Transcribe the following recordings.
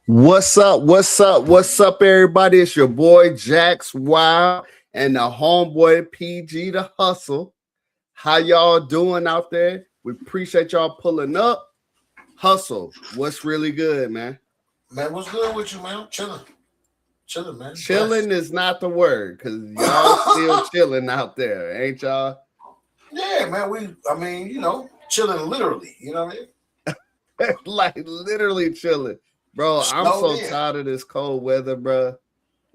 What's up? What's up? What's up, everybody? It's your boy Jax Wild and the homeboy PG the Hustle. How y'all doing out there? We appreciate y'all pulling up. Hustle, what's really good, man? Man, what's good with you, man? Chilling, man. Chilling is not the word because y'all still chilling out there, ain't y'all? Yeah, man. Chilling literally. You know what I mean? Like literally chilling. Bro, I'm so tired of this cold weather, bro.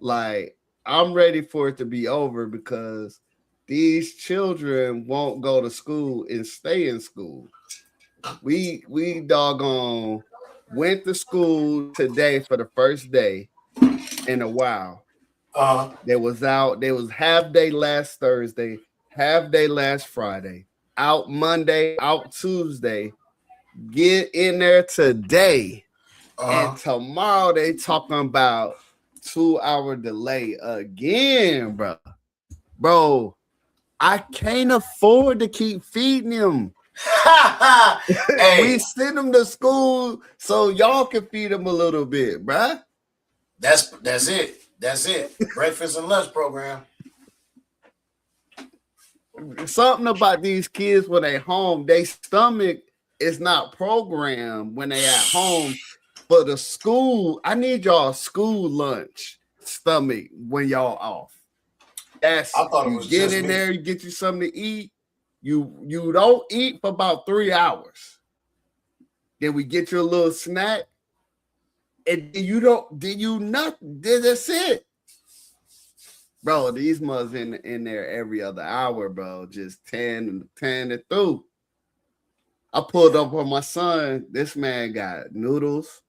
Like, I'm ready for it to be over because these children won't go to school and stay in school. We doggone went to school today for the first day in a while. They was half day last Thursday, half day last Friday, out Monday, out Tuesday. Get in there today. And tomorrow they talking about 2-hour delay again, bro. Bro, I can't afford to keep feeding them. Hey. We send them to school so y'all can feed them a little bit, bro. That's it. That's it. Breakfast and lunch program. Something about these kids when they home, their stomach is not programmed when they at home. For the school, I need y'all school lunch stomach when y'all off. That's I thought it was get in there, you get you something to eat. You don't eat for about 3 hours. Then we get you a little snack, and you don't. Then you nothing. That's it, bro. These mothers in there every other hour, bro. Just 10 and through. I pulled up on my son. This man got noodles.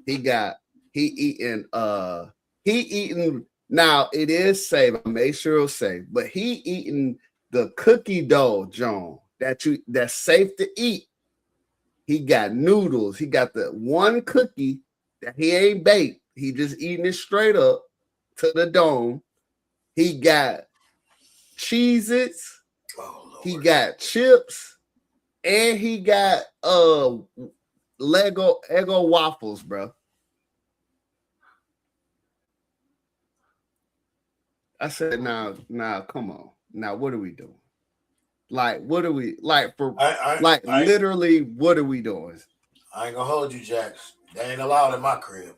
He eating now it is safe. I made sure it's safe, but he eating the cookie dough, John, that's safe to eat. He got noodles. He got the one cookie that he ain't baked. He just eating it straight up to the dome. He got Cheez-Its. He got chips, and he got Eggo waffles, bro. I said, now, come on. Now, what are we doing? Like, what are we like for? Literally, what are we doing? I ain't gonna hold you, Jax. They ain't allowed in my crib.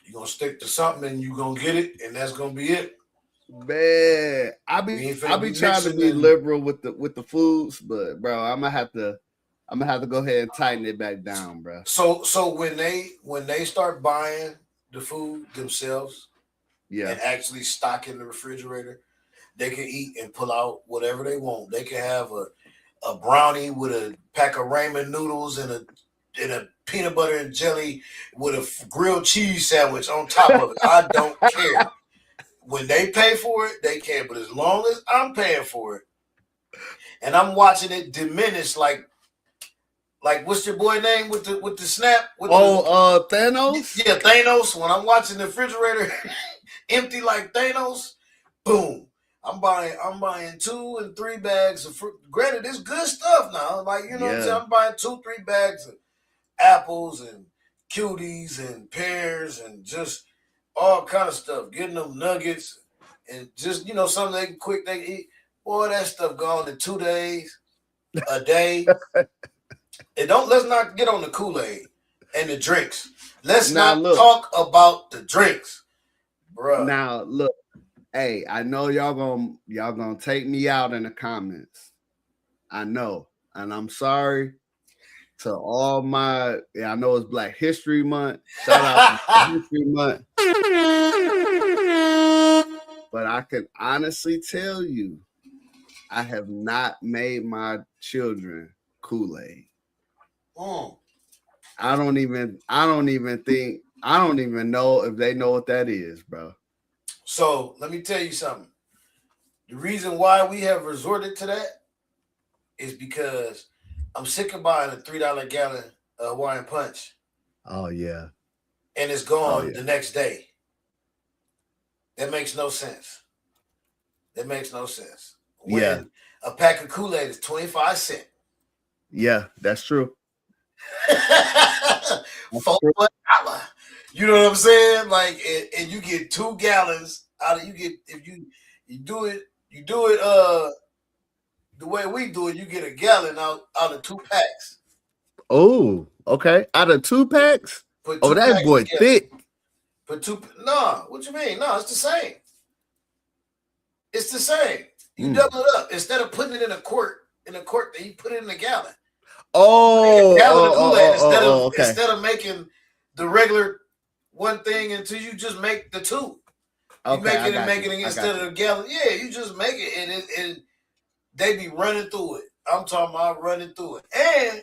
You gonna stick to something and you gonna get it, and that's gonna be it. Man, I be trying to be liberal with the foods, but bro, I'm gonna have to go ahead and tighten it back down, bro. So when they start buying the food themselves, and actually stock in the refrigerator, they can eat and pull out whatever they want. They can have a brownie with a pack of ramen noodles and a peanut butter and jelly with a grilled cheese sandwich on top of it. I don't care. When they pay for it, they can. But as long as I'm paying for it, and I'm watching it diminish, like what's your boy name with the snap? Thanos. Yeah, Thanos. When I'm watching the refrigerator empty like Thanos, boom. I'm buying 2 and 3 bags of fruit. Granted, it's good stuff now. Like, you know what I'm saying? I'm buying 2-3 bags of apples and cuties and pears and just all kind of stuff. Getting them nuggets and just, something they can eat. Boy, that stuff gone in 2 days, a day. And let's not get on the Kool-Aid and the drinks. Let's not talk about the drinks, bro. Now look, hey, I know y'all gonna take me out in the comments. I know, and I'm sorry to all my. I know it's Black History Month. Shout out to Black History Month. But I can honestly tell you, I have not made my children Kool-Aid. I don't even know if they know what that is, bro. So let me tell you something. The reason why we have resorted to that is because I'm sick of buying a $3 gallon Hawaiian Punch. Oh yeah. And it's gone the next day. That makes no sense. When a pack of Kool-Aid is 25 cents. Yeah, that's true. $4. You know what I'm saying? Like, and you get 2 gallons out of if you do it the way we do it, you get a gallon out of 2 packs. Oh, okay. Out of 2 packs? Put 2 Oh, that packs boy together. thick. Put 2. No, what you mean? No, it's the same. It's the same. You double it up instead of putting it in a quart. Then you put it in a gallon. Oh, okay. Instead of making the regular one thing until you just make the 2. You Okay, make it instead of a gallon. Yeah, you just make it and they be running through it. I'm talking about running through it. And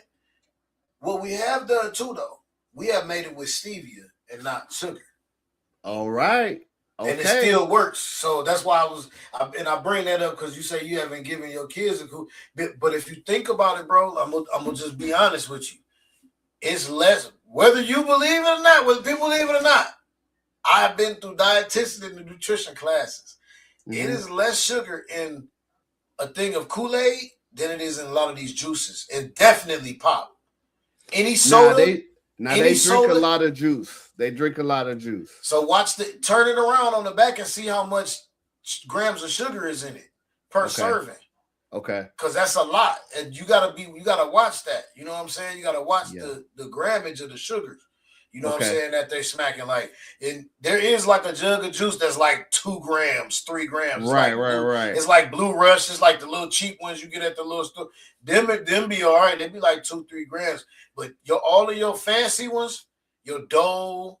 what we have done too, though, we have made it with stevia and not sugar. All right. Okay. And it still works. So that's why I bring that up because you say you haven't given your kids a cool. But if you think about it, bro, I'm gonna just be honest with you. It's less, whether you believe it or not, whether people believe it or not. I've been through dietitian and nutrition classes. Mm-hmm. It is less sugar in a thing of Kool-Aid than it is in a lot of these juices. It definitely pop. Any soda. They drink a lot of juice. They drink a lot of juice. So turn it around on the back and see how much grams of sugar is in it per serving. Okay. Because that's a lot. And you gotta watch that. You know what I'm saying? You gotta watch the grammage of the sugars. You know what I'm saying? That they're smacking like, and there is like a jug of juice that's like 2 grams, 3 grams. Right. It's like Blue Rush. It's like the little cheap ones you get at the little store. Them be all right. They be like 2-3 grams. But all of your fancy ones, your Dole,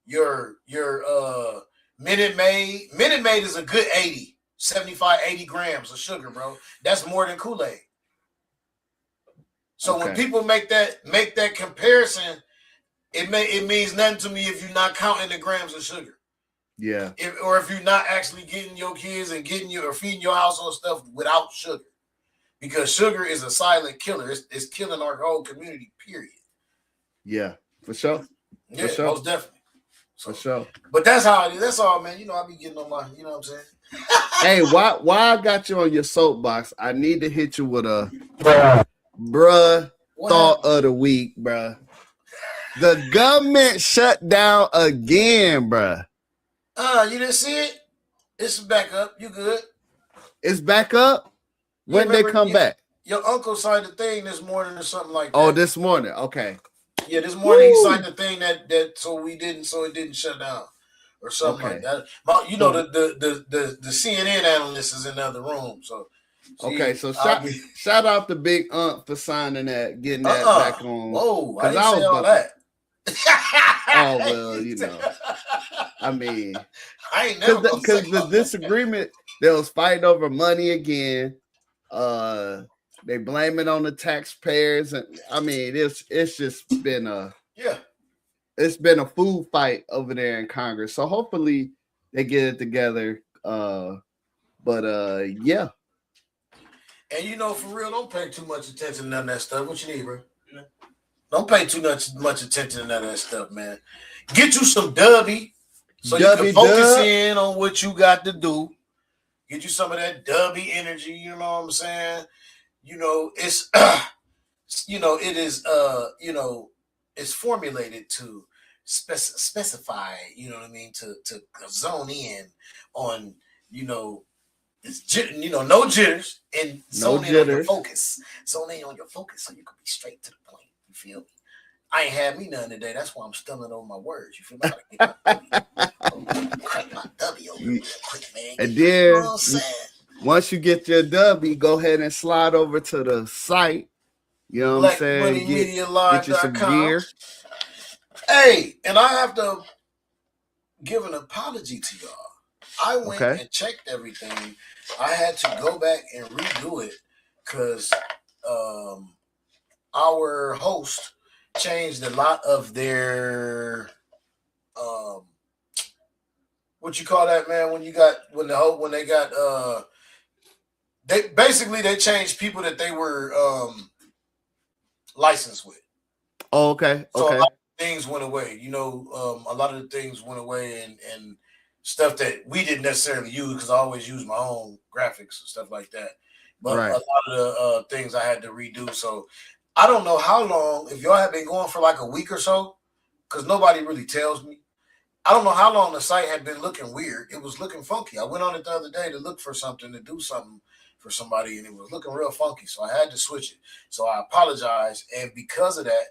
your Minute Maid. Minute Maid is a good 80 grams of sugar, bro. That's more than Kool-Aid. So when people make that comparison, it means nothing to me if you're not counting the grams of sugar. Yeah. If you're not actually getting your kids and or feeding your household stuff without sugar. Because sugar is a silent killer. It's killing our whole community, period. Yeah, for sure. Yeah, for sure. Most definitely. For sure. But that's how it is. That's all, man. You know, I be getting on my, you know what I'm saying? Hey, why I got you on your soapbox, I need to hit you with a bruh thought of the week, bruh. The government shut down again, bruh. You didn't see it? It's back up. You good? It's back up? When they come back? Your uncle signed the thing this morning or something like that. Oh, this morning. Okay. Yeah, this morning he signed the thing that so it didn't shut down or something like that. But you know the CNN analyst is in the other room, so. So shout out to Big Aunt for signing that, getting that back on. Whoa, I didn't say all that. Oh well, you know. I mean, I ain't never because the disagreement, there was fighting over money again. They blame it on the taxpayers, and I mean, it's just been it's been a food fight over there in Congress. So hopefully they get it together. Yeah. And you know, for real, don't pay too much attention to none of that stuff. What you need, bro? Don't pay too much attention to none of that stuff, man. Get you some Dubby so you can focus in on what you got to do. Get you some of that Dubby energy, you know what I'm saying? You know, it's it is it's formulated to specify, you know what I mean, to zone in on, it's no jitters and zone in on your focus. Zone in on your focus so you can be straight to the point. You feel me? I ain't had me none today. That's why I'm stumbling over my words. You feel me? I gotta get crack my W over real quick, man. And then once you get your W, go ahead and slide over to the site. You know what I'm saying? Get you some gear. Hey, and I have to give an apology to y'all. I went and checked everything. I had to go back and redo it because our host changed a lot of their what you call that, man, when they changed people that they were licensed with. Oh, okay. So a lot of things went away. A lot of the things went away and stuff that we didn't necessarily use because I always use my own graphics and stuff like that. But a lot of the things I had to redo. So I don't know how long, if y'all have been going for like a week or so, because nobody really tells me. I don't know how long the site had been looking weird. It was looking funky. I went on it the other day to look for something, to do something for somebody, and it was looking real funky. So I had to switch it. So I apologize. And because of that,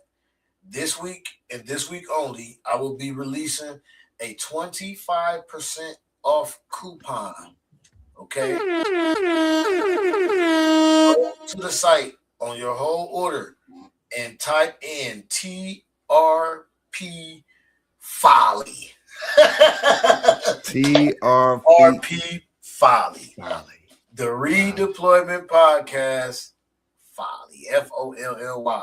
this week and this week only, I will be releasing a 25% off coupon. Okay? Go to the site on your whole order and type in TRP Folly. TRP Folly. The Redeployment Podcast Folly. FOLLY.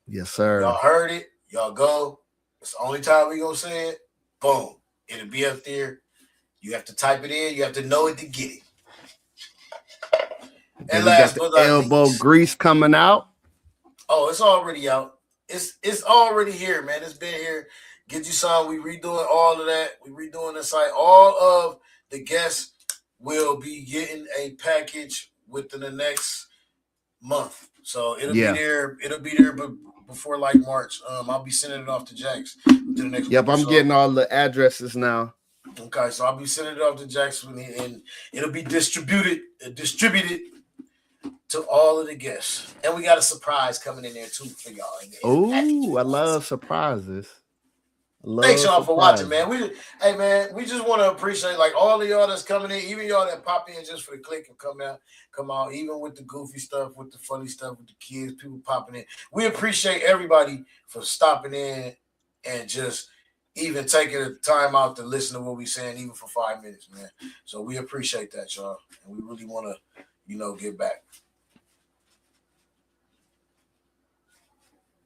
Yes, sir. Y'all heard it. Y'all go. It's the only time we gonna say it. Boom. It'll be up there. You have to type it in. You have to know it to get it. And last but not least, elbow grease coming out. Oh, it's already out. It's already here, man. It's been here. Get you some. We redoing all of that. We redoing the site. All of the guests will be getting a package within the next month. So it'll be there. It'll be there, but before like March. I'll be sending it off to Jax within the next. Yep, I'm getting all the addresses now. Okay, so I'll be sending it off to Jax, and it'll be distributed to all of the guests. And we got a surprise coming in there too for y'all. Oh, I love surprises. Thanks y'all for watching, man. We just want to appreciate like all of y'all that's coming in, even y'all that pop in just for the click and come out, even with the goofy stuff, with the funny stuff, with the kids, people popping in. We appreciate everybody for stopping in and just even taking the time out to listen to what we're saying, even for 5 minutes, man. So we appreciate that, y'all. And we really want to, get back.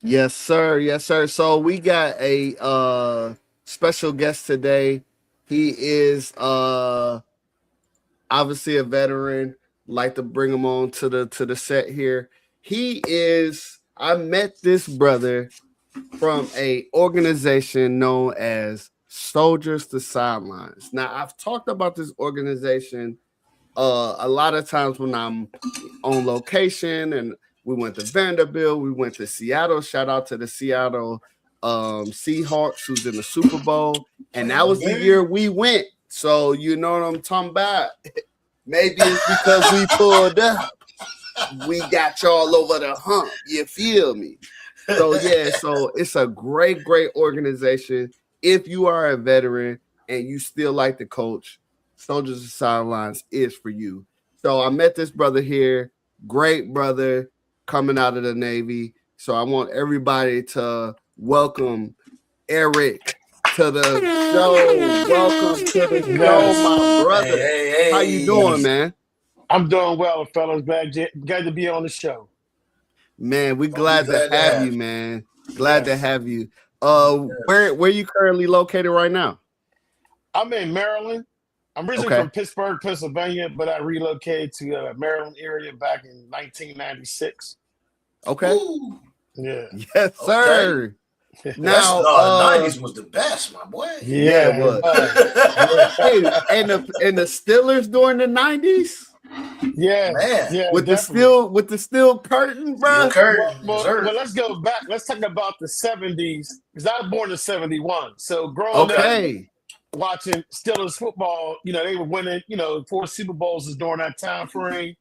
Yes, sir. Yes, sir. So we got a special guest today. He is obviously a veteran. Like to bring him on to the set here. I met this brother from a organization known as Soldiers to Sidelines. Now, I've talked about this organization a lot of times when I'm on location, and we went to Vanderbilt, we went to Seattle. Shout out to the Seattle Seahawks, who's in the Super Bowl, and that was the year we went. So you know what I'm talking about. Maybe it's because we pulled up. We got y'all over the hump. You feel me? So yeah, so it's a great organization. If you are a veteran and you still like to coach, Soldiers of Sidelines is for you. So I met this brother here, great brother coming out of the Navy. So I want everybody to welcome Eric to the show. Welcome to the show, my brother. Hey. How you doing, man? I'm doing well, fellas. Glad to be on the show. Man, we're glad to have you, man. Glad to have you. Where you currently located right now? I'm in Maryland. I'm originally from Pittsburgh, Pennsylvania, but I relocated to Maryland area back in 1996. Okay. Ooh. Yeah. Yes, sir. Okay. Now, the 90s was the best, my boy. Yeah, it was. Hey, and the Steelers during the 90s. Yeah, man. Yeah, with the steel curtain, bro. Well, let's go back. Let's talk about the 70s, because I was born in 71. So growing up, watching Steelers football, they were winning, 4 Super Bowls during that time frame.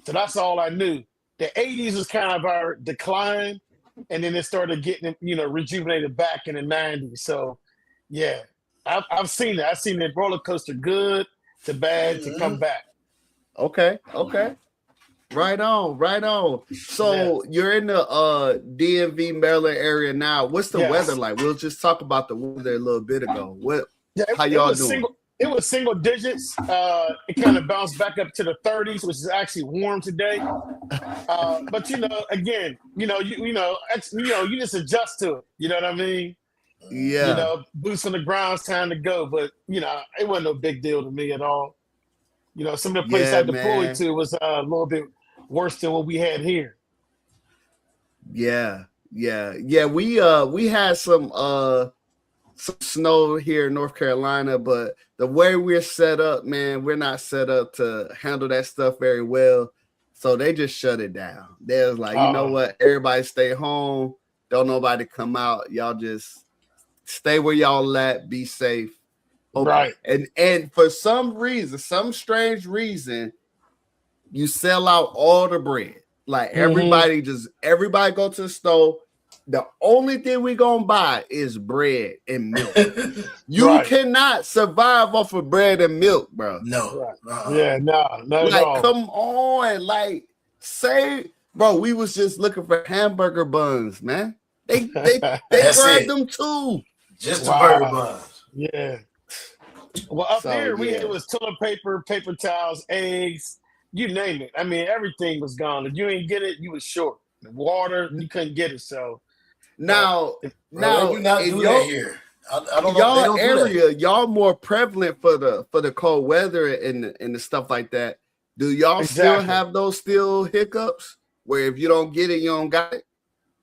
So that's all I knew. The 80s was kind of our decline, and then it started getting, rejuvenated back in the 90s. So, yeah, I've seen it. I've seen the roller coaster, good to bad to come back. Okay. Right on. So you're in the DMV, Maryland area now. What's the weather like? We'll just talk about the weather a little bit ago. How y'all doing? It was single digits. It kind of bounced back up to the 30s, which is actually warm today. But again, you just adjust to it. You know what I mean? Yeah. Boots on the ground, it's time to go. But it wasn't no big deal to me at all. Some of the places I deployed to was a little bit worse than what we had here. Yeah. We had some snow here in North Carolina, but the way we're set up, man, we're not set up to handle that stuff very well. So they just shut it down. They was like, you know what? Everybody stay home. Don't nobody come out. Y'all just stay where y'all at. Be safe. Okay. Right. And for some reason, some strange reason, you sell out all the bread. Like everybody go to the store. The only thing we gonna buy is bread and milk. You cannot survive off of bread and milk, bro. No. Yeah, no. Like, come on. Like, say, bro, we was just looking for hamburger buns, man. They grabbed them too. Just the burger buns. Yeah. Well, up there, it was toilet paper, paper towels, eggs, you name it. I mean, everything was gone. If you ain't get it, you was short. The water, you couldn't get it. So now we not do that here. I don't know. Y'all area, y'all more prevalent for the cold weather and the stuff like that. Do y'all still have those hiccups where if you don't get it, you don't got it?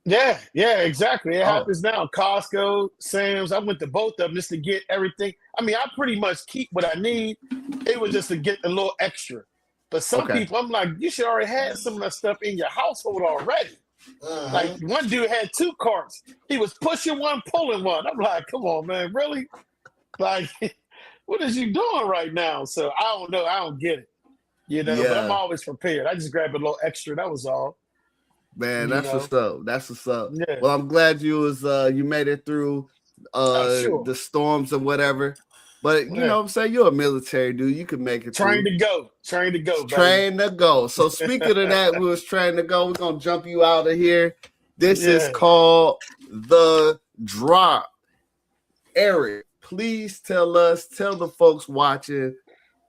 Yeah, exactly. It happens now. Costco, Sam's. I went to both of them just to get everything. I mean, I pretty much keep what I need. It was just to get a little extra. But some people, I'm like, you should already have some of that stuff in your household already. Like one dude had 2 carts. He was pushing one, pulling one. I'm like, come on, man, really? Like, what is you doing right now? So I don't know. I don't get it. But I'm always prepared. I just grabbed a little extra. That was all. Man, that's what's up. That's what's up. Yeah. Well, I'm glad you made it through the storms and whatever. But you know what I'm saying? You're a military dude. You can make it Train to go. Train to go. So speaking of that, we was trained to go. We're gonna jump you out of here. This is called The Drop. Eric, please tell the folks watching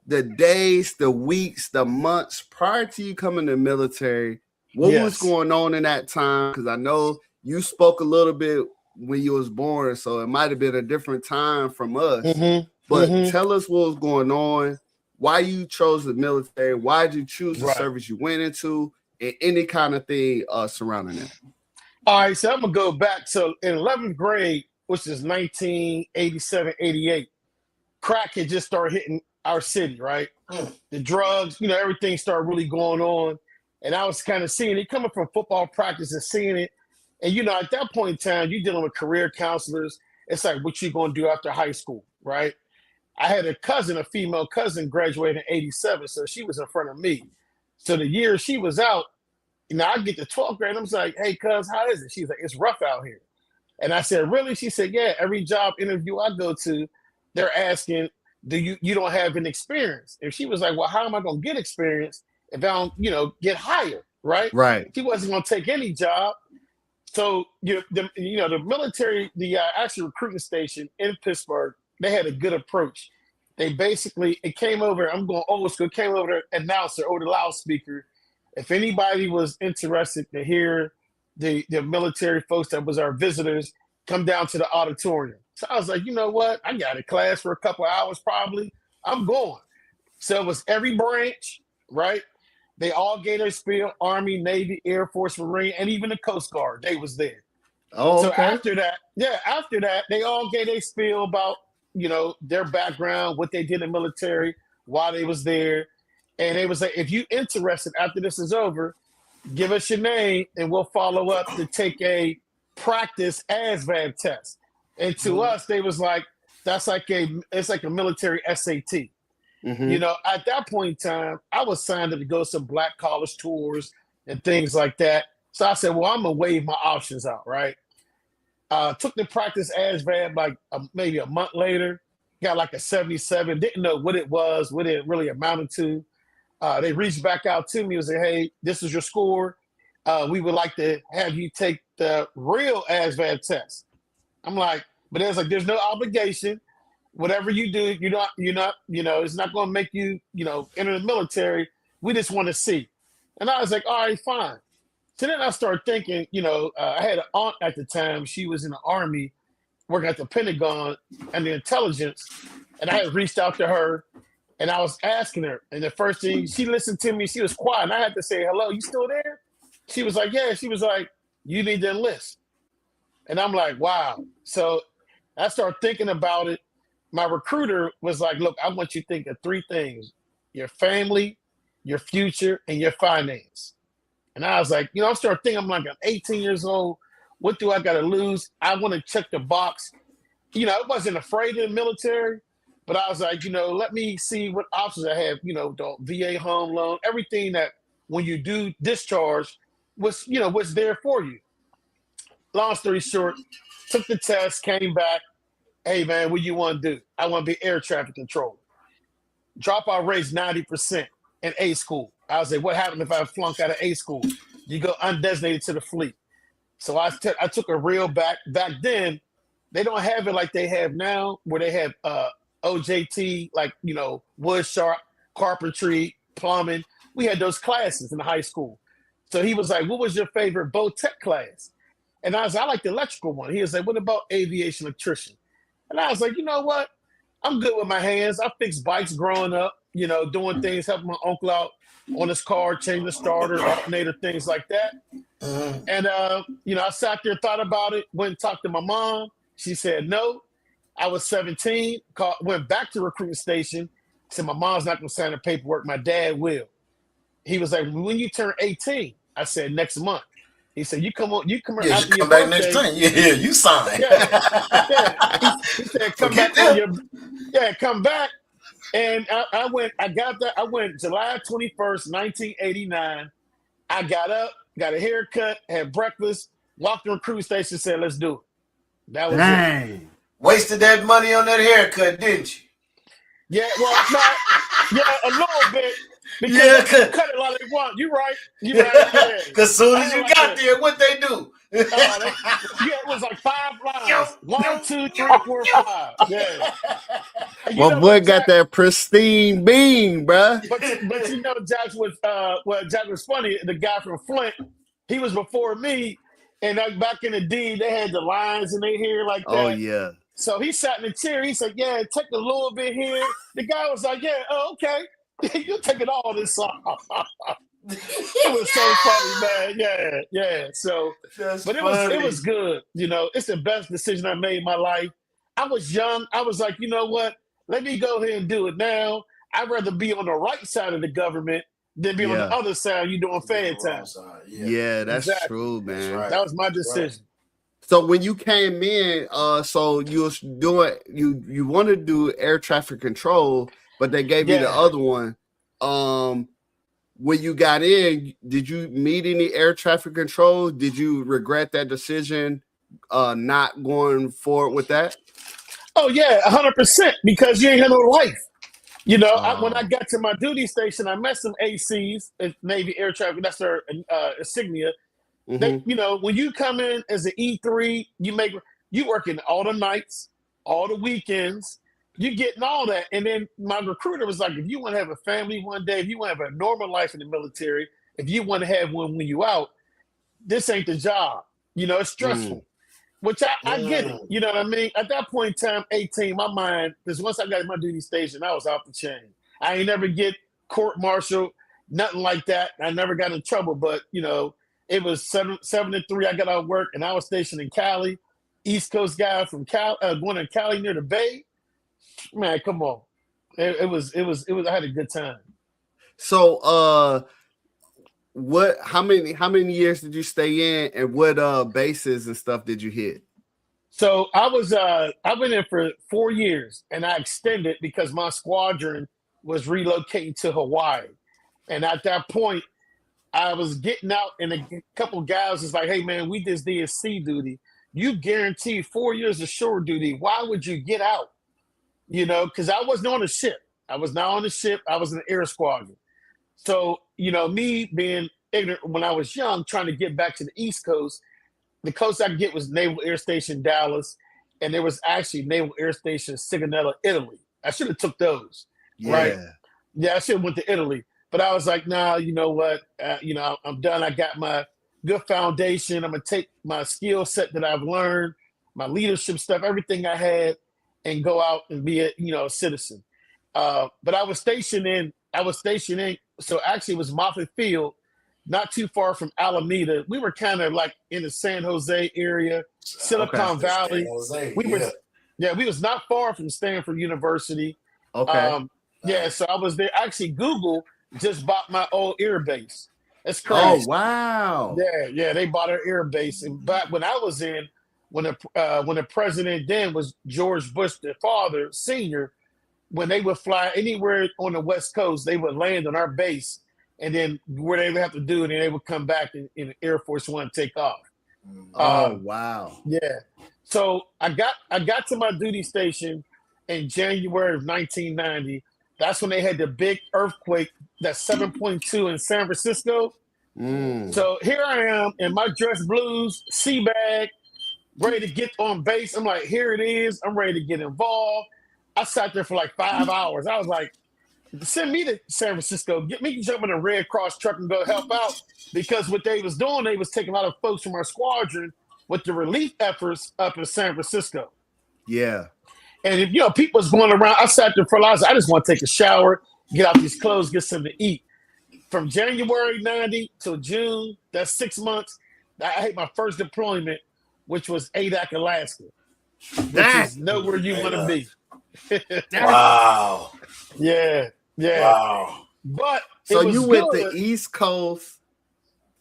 the days, the weeks, the months prior to you coming to the military. What was going on in that time? Because I know you spoke a little bit when you was born, so it might have been a different time from us. But tell us what was going on, why you chose the military, why did you choose the service you went into, and any kind of thing surrounding it. All right, so I'm going to go back. So in 11th grade, which is 1987, 88, crack had just started hitting our city, right? The drugs, everything started really going on. And I was kind of seeing it coming from football practice and seeing it. And, at that point in time, you're dealing with career counselors. It's like, what you going to do after high school, right? I had a female cousin, graduated in 87, so she was in front of me. So the year she was out, I get to 12th grade, I'm like, hey, cuz, how is it? She's like, it's rough out here. And I said, really? She said, yeah, every job interview I go to, they're asking, you don't have an experience? And she was like, well, how am I going to get experience if I don't, get hired, right? Right. She wasn't going to take any job. So, the military, the actual recruiting station in Pittsburgh, they had a good approach. They basically, it came over, I'm going old school, came over the announcer over the loudspeaker. If anybody was interested to hear the military folks that was our visitors, come down to the auditorium. So I was like, you know what? I got a class for a couple of hours probably. I'm going. So it was every branch, right? They all gave their spiel, Army, Navy, Air Force, Marine, and even the Coast Guard. They was there. Oh, okay. So after that, they all gave their spiel about, their background, what they did in the military, why they was there. And they was like, if you interested after this is over, give us your name and we'll follow up to take a practice ASVAB test. And to us, they was like, it's like a military SAT. At that point in time, I was signed up to go to some black college tours and things like that. So I said, well, I'm going to waive my options out, right? Took the practice ASVAB like maybe a month later, got like a 77, didn't know what it was, what it really amounted to. They reached back out to me and said, hey, this is your score. We would like to have you take the real ASVAB test. I'm like, but there's no obligation. Whatever you do, you're not, it's not going to make you, enter the military. We just want to see. And I was like, all right, fine. So then I started thinking, I had an aunt at the time. She was in the Army working at the Pentagon and the intelligence. And I had reached out to her and I was asking her. And the first thing, she listened to me. She was quiet. And I had to say, hello, you still there? She was like, yeah. She was like, you need to enlist. And I'm like, wow. So I started thinking about it. My recruiter was like, look, I want you to think of 3 things: your family, your future, and your finance. And I was like, I started thinking, I'm 18 years old. What do I got to lose? I want to check the box. I wasn't afraid of the military, but I was like, let me see what options I have. The VA home loan, everything that when you do discharge, what's there for you. Long story short, took the test, came back. Hey, man, what do you want to do? I want to be air traffic controller. Dropout rate's 90% in A school. I was like, what happened if I flunk out of A school? You go undesignated to the fleet. So I took a real back then. They don't have it like they have now, where they have OJT, wood shop, carpentry, plumbing. We had those classes in high school. So he was like, what was your favorite tech class? And I was like, I like the electrical one. He was like, what about aviation electrician? And I was like, you know what? I'm good with my hands. I fixed bikes growing up, doing things, helping my uncle out on his car, changing the starter, alternator, things like that. And, I sat there, thought about it, went and talked to my mom. She said no. I was 17, went back to recruiting station, said my mom's not going to sign the paperwork. My dad will. He was like, when you turn 18? I said, next month. He said, you come after your come back next time. Yeah, you sign. Yeah. He said, come back come back. And I went July 21st, 1989. I got up, got a haircut, had breakfast, walked to the recruiting station, said, let's do it. That was it. Wasted that money on that haircut, didn't you? Yeah, a little bit. Because they cut it like they want. You're right. Yeah. Because as soon as you got there, what they do? It was like 5 lines. 1, 2, 3, 4, 5. Yeah. My boy got that pristine beam, bruh. But Jack was funny. The guy from Flint, he was before me, and back in the D, they had the lines in their hair like that. Oh yeah. So he sat in the chair. He said, "Yeah, take a little bit here." The guy was like, "Yeah, okay." You take it all this off. It was so funny, man. Yeah. So, it was good. It's the best decision I made in my life. I was young. I was like, you know what? Let me go ahead and do it now. I'd rather be on the right side of the government than be on the other side. You doing fair time. Yeah, that's true, man. That's right. That was my decision. Right. So when you came in, so you was doing you wanted to do air traffic control. But they gave you the other one. When you got in, did you meet any air traffic control? Did you regret that decision, not going forward with that? Oh yeah, 100%. Because you ain't had no life. When I got to my duty station, I met some ACs, Navy Air Traffic. That's their insignia. Mm-hmm. They, when you come in as an E3, you working all the nights, all the weekends. You're getting all that. And then my recruiter was like, if you want to have a family one day, if you want to have a normal life in the military, if you want to have one when you out, this ain't the job. It's stressful, which I get it. You know what I mean? At that point in time, 18, my mind, because once I got in my duty station, I was off the chain. I ain't never get court-martialed, nothing like that. I never got in trouble, but, it was 7 to 3. I got out of work, and I was stationed in Cali, East Coast guy from Cali, going to Cali near the Bay. Man, come on. It was I had a good time. So how many years did you stay in, and what bases and stuff did you hit? So I've been in for 4 years, and I extended because my squadron was relocating to Hawaii. And at that point, I was getting out, and a couple of guys was like, hey man, we just did sea duty. You guaranteed 4 years of shore duty. Why would you get out? Because I wasn't on a ship. I was not on the ship. I was in the air squadron. So, me being ignorant when I was young, trying to get back to the East Coast, the closest I could get was Naval Air Station Dallas, and there was actually Naval Air Station Sigonella, Italy. I should have took those, right? Yeah, I should have went to Italy. But I was like, nah, you know what? I'm done. I got my good foundation. I'm going to take my skill set that I've learned, my leadership stuff, everything I had, and go out and be a citizen. But I was stationed in, so actually it was Moffett Field, not too far from Alameda. We were kind of like in the San Jose area, Silicon Valley. We was not far from Stanford University. Okay. So I was there. Actually, Google just bought my old air base. That's crazy. Oh wow! Yeah, they bought our air base. And back when I was in, when the president then was George Bush, the father, senior, when they would fly anywhere on the West Coast, they would land on our base, and then where they would have to do, and then they would come back in the Air Force One take off. Oh wow! Yeah. So I got to my duty station in January of 1990. That's when they had the big earthquake, that 7.2 in San Francisco. So here I am in my dress blues, sea bag, ready to get on base. I'm like, here it is. I'm ready to get involved. I sat there for like 5 hours. I was like, send me to San Francisco. Get me to jump in a Red Cross truck and go help out. Because what they was doing, they was taking a lot of folks from our squadron with the relief efforts up in San Francisco. Yeah. And if, people was going around, I sat there for hours. I just want to take a shower, get out these clothes, get something to eat. From January 90 till June, that's 6 months. I had my first deployment, which was Adak, Alaska, which is nowhere you want to be. Wow. Yeah. Wow. But so you went to East Coast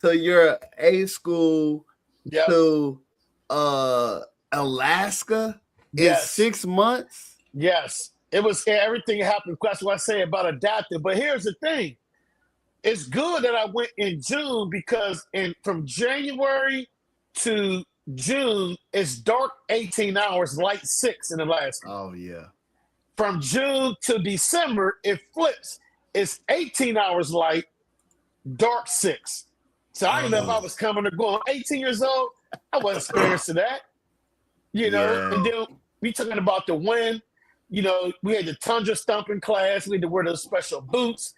to your A school to Alaska in 6 months? Yes. It was everything happened. That's what I say about adapting. But here's the thing. It's good that I went in June because from January to June, it's dark 18 hours, light 6 in Alaska. Oh, yeah. From June to December, it flips. It's 18 hours light, dark 6. So I didn't know if I was coming or going. 18 years old, I wasn't experienced to that. And then we talking about the wind. We had the tundra stomping class. We had to wear those special boots.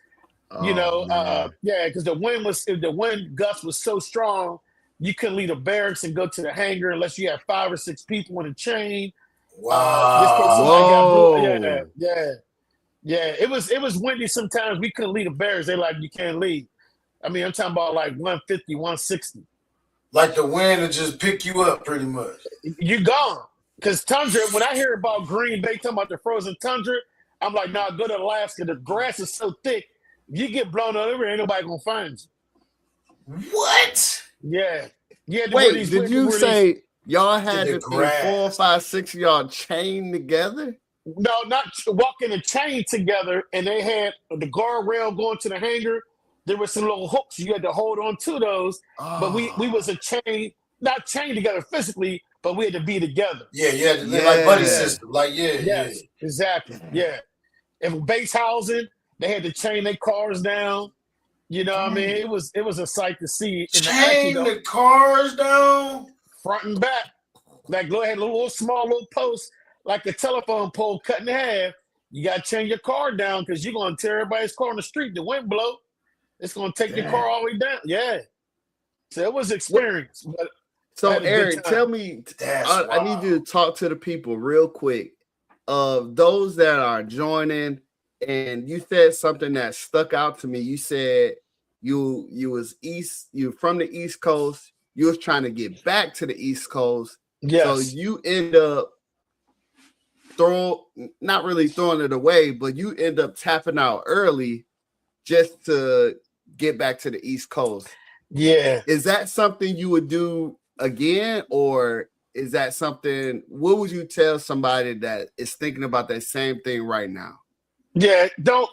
Because the wind gust was so strong, you couldn't leave the barracks and go to the hangar unless you had 5 or 6 people in a chain. Wow. Yeah. It was windy sometimes. We couldn't leave the barracks. They're like, you can't leave. I mean, I'm talking about like 150, 160. Like the wind will just pick you up pretty much. You're gone. Because tundra, when I hear about Green Bay, talking about the frozen tundra, I'm like, nah, go to Alaska. The grass is so thick. If you get blown over, ain't nobody going to find you. What? Yeah. Wait, did you say y'all had to be 4, 5, 6 of y'all chained together? No, not walking a chain together, and they had the guardrail going to the hangar. There were some little hooks you had to hold on to those, but we was not chained together physically, but we had to be together. Yeah, like buddy system, exactly, yeah. And base housing, they had to chain their cars down. You know what I mean? It was a sight to see. Chain the cars down front and back. Like go ahead, a small little post, like a telephone pole cut in half. You got to chain your car down because you're going to tear everybody's car on the street. The wind blow. It's going to take your car all the way down. Yeah. So it was experience. But so, Eric, tell me, I need you to talk to the people real quick of those that are joining. And you said something that stuck out to me. You said you from the East Coast. You was trying to get back to the East Coast. Yes. So you end up not really throwing it away, but you end up tapping out early just to get back to the East Coast. Yeah. Is that something you would do again, or is that something? What would you tell somebody that is thinking about that same thing right now? Yeah, don't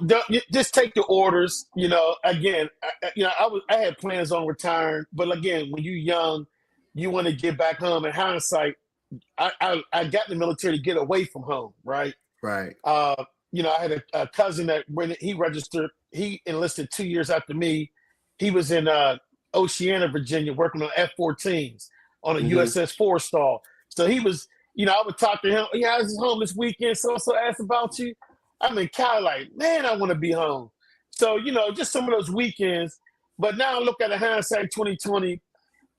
just take the orders. Again, I had plans on retiring, but again, when you're young, you want to get back home. In hindsight, I got in the military to get away from home, right? Right. I had a cousin that when he registered, he enlisted 2 years after me. He was in Oceana, Virginia, working on F-14s on a USS Forrestal. So he was, I would talk to him. Yeah, I was home this weekend. So asked about you. I'm in Cali, like, man, I want to be home. So, just some of those weekends. But now I look at the hindsight 2020.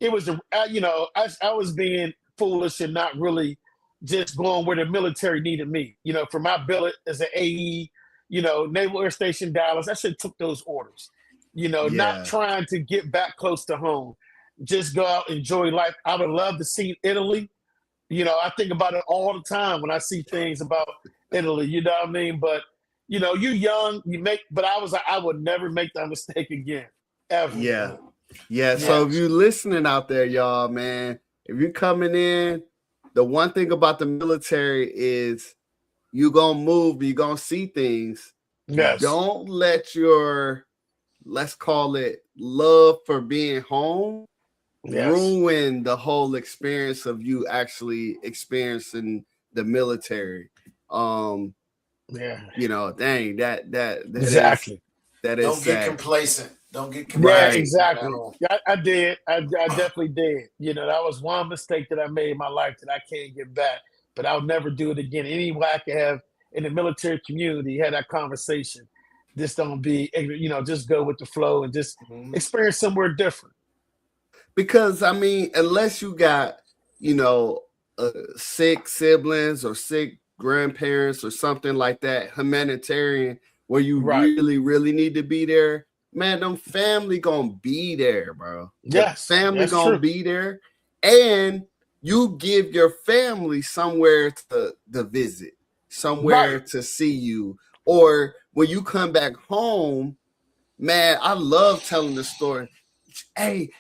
It was, I was being foolish and not really just going where the military needed me. For my billet as an AE, Naval Air Station Dallas, I should have took those orders. Not trying to get back close to home. Just go out, enjoy life. I would love to see Italy. I think about it all the time when I see things about Italy, you know what I mean? But, you know, you young, but I was like, I would never make that mistake again, ever. Yeah. Yeah. So if you're listening out there, y'all, man, if you're coming in, the one thing about the military is you're going to move, you're going to see things. Yes. Don't let your, let's call it, love for being home ruin the whole experience of you actually experiencing the military. You know, dang, that exactly. That is don't get complacent. Don't get complacent. Yeah, exactly. I did. I definitely did. You know, that was one mistake that I made in my life that I can't get back. But I'll never do it again. Any way I can have in the military community, had that conversation. Just don't be, you know, just go with the flow and just experience somewhere different. Because, I mean, unless you got, you know, sick siblings or sick grandparents or something like that, humanitarian, where you really, really need to be there, man, them family gonna be there, bro. Yes. The family gonna be there. And you give your family somewhere to visit, somewhere to see you. Or when you come back home, man, I love telling the story. Hey,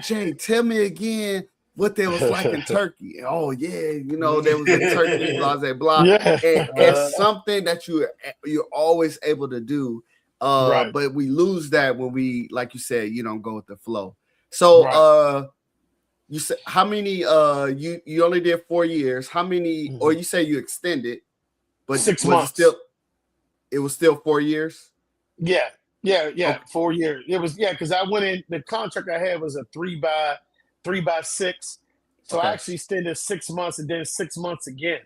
Jay, tell me again what there was like in Turkey. Oh, yeah, you know, there was in Turkey, blah, blah, blah. And it's something that you're always able to do. But we lose that when we, like you said, you don't go with the flow. So you said how many you only did 4 years. How many or you say you extended, but 6 months. It was still 4 years? Yeah. Okay. 4 years. It was because I went in. The contract I had was a 3x6, so I actually extended 6 months and then 6 months again.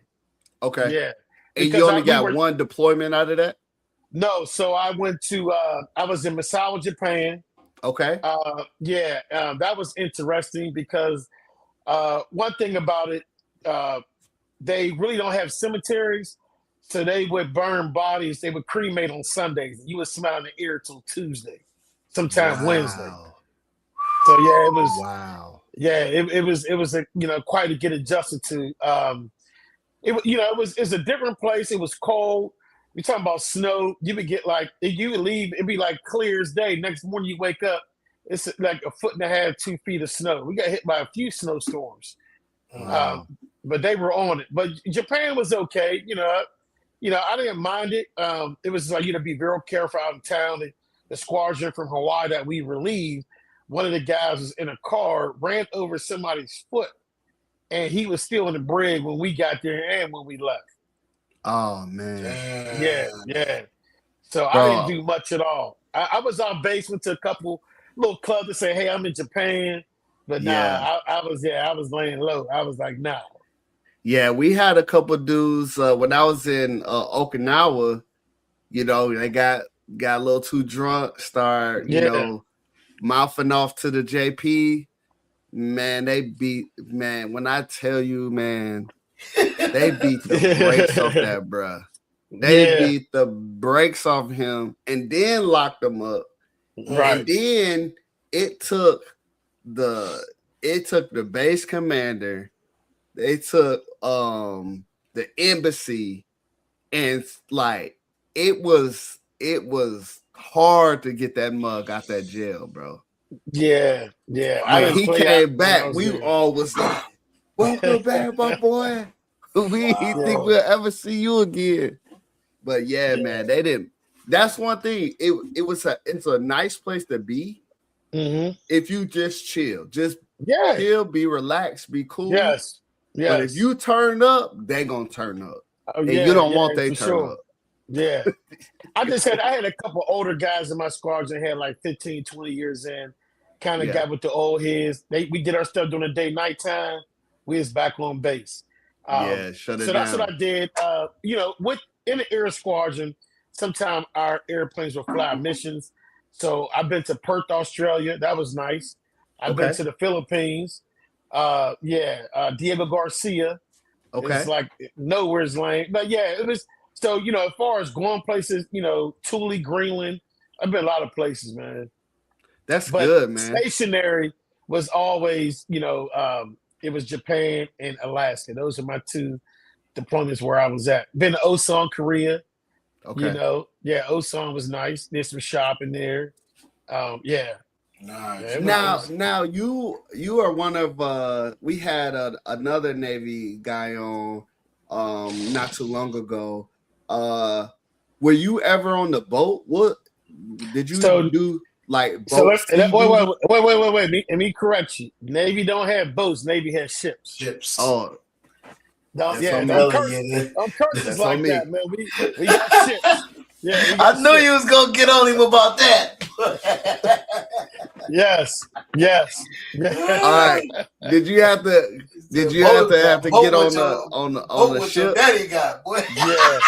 Okay. Yeah. And you only got one deployment out of that? No. So I went to. I was in Misawa, Japan. Okay. That was interesting because one thing about it, they really don't have cemeteries. So they would burn bodies. They would cremate on Sundays. You would smell in the ear till Tuesday, sometime Wednesday. So it was it was a quite to get adjusted to. It's a different place. It was cold. You're talking about snow. You would get you would leave. It'd be like clear as day. Next morning you wake up, it's like 1.5 feet, 2 feet of snow. We got hit by a few snowstorms, but they were on it. But Japan was okay. I didn't mind it. It was like, be very careful out in town. The squadron from Hawaii that we relieved, one of the guys was in a car, ran over somebody's foot, and he was still in the brig when we got there and when we left. Oh, man. Yeah. So I didn't do much at all. I was on base, went to a couple little clubs to say, hey, I'm in Japan. But I was laying low. I was like, nah. Yeah, we had a couple dudes when I was in Okinawa. They got a little too drunk, mouthing off to the JP. Man, when I tell you, man, they beat the brakes off that, bruh. They beat the brakes off him and then locked him up. Right. And then it took the base commander. They took the embassy, and it was hard to get that mug out that jail, bro. Yeah. When he came back, we all was like, welcome back, my boy. We think we'll ever see you again. But man, they didn't. That's one thing. It's a nice place to be if you just chill. Just chill, be relaxed, be cool. Yes. But if you turn up, they gonna turn up. And you don't want they turn up. Yeah. I had a couple older guys in my squadron had like 15, 20 years in. Kind of got with the old heads. We did our stuff during the day, nighttime. We was back on base. Shut it down. So that's what I did. In the air squadron, sometimes our airplanes will fly missions. So I've been to Perth, Australia. That was nice. I've been to the Philippines. Diego Garcia. Okay. It's like nowhere's lane. But it was so as far as going places, Thule, Greenland. I've been a lot of places, man. But good, man. Stationary was always, it was Japan and Alaska. Those are my two deployments where I was at. Been to Osan, Korea. You know, Osan was nice. Did some shopping there. Yeah. Nice. Now you are one of we had another Navy guy on not too long ago. Were you ever on the boat? What did you do? Like boats? So wait. Let me correct you. Navy don't have boats. Navy has ships. Oh, don't curse us like that, man. We got ships. Yeah, I knew you was gonna get on him about that. Yes. All right. Did you have to get on the ship? Your daddy got, boy. Yeah,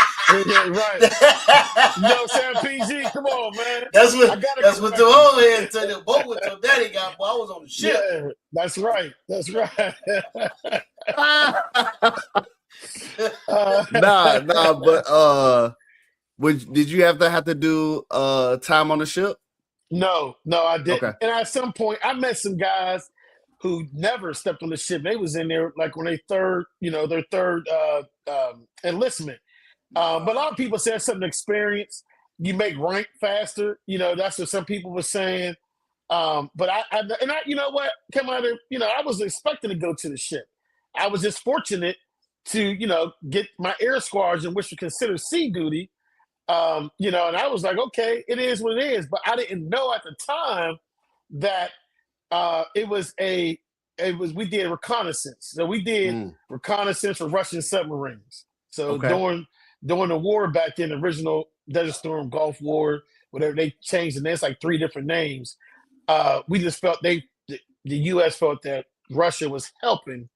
right. You know what I'm saying, PG? Come on, man. That's what the old head said. The boat with your daddy got, boy. I was on the ship. Yeah, that's right. But did you have to do time on the ship? No, I didn't. Okay. And at some point, I met some guys who never stepped on the ship. They was in there like when their third enlistment. But a lot of people said something experience. You make rank faster. You know, that's what some people were saying. But I you know what, come out of, I was expecting to go to the ship. I was just fortunate to, get my air squadron, which was considered sea duty. And I was like, okay, it is what it is. But I didn't know at the time that we did reconnaissance. So we did reconnaissance for Russian submarines. So during the war back then, the original Desert Storm, Gulf War, whatever, they changed the name. It's like 3 different names. We just felt the U.S. felt that Russia was helping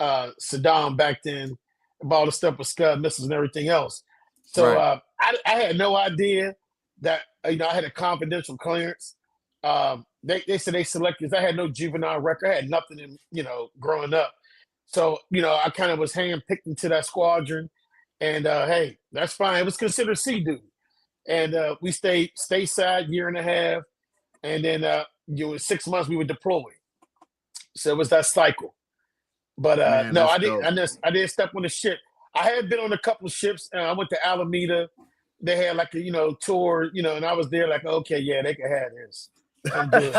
Saddam back then about all the stuff with Scud missiles and everything else. So I had no idea that I had a confidential clearance. They said they selected. I had no juvenile record. I had nothing in growing up. So I kind of was handpicked into that squadron, and hey, that's fine. It was considered sea duty, and we stayed stateside 1.5 years, and then 6 months we were deployed. So it was that cycle. But no, I didn't step on the ship. I had been on a couple of ships. I went to Alameda. They had like a tour, and I was there like, okay, yeah, they can have this. I'm good.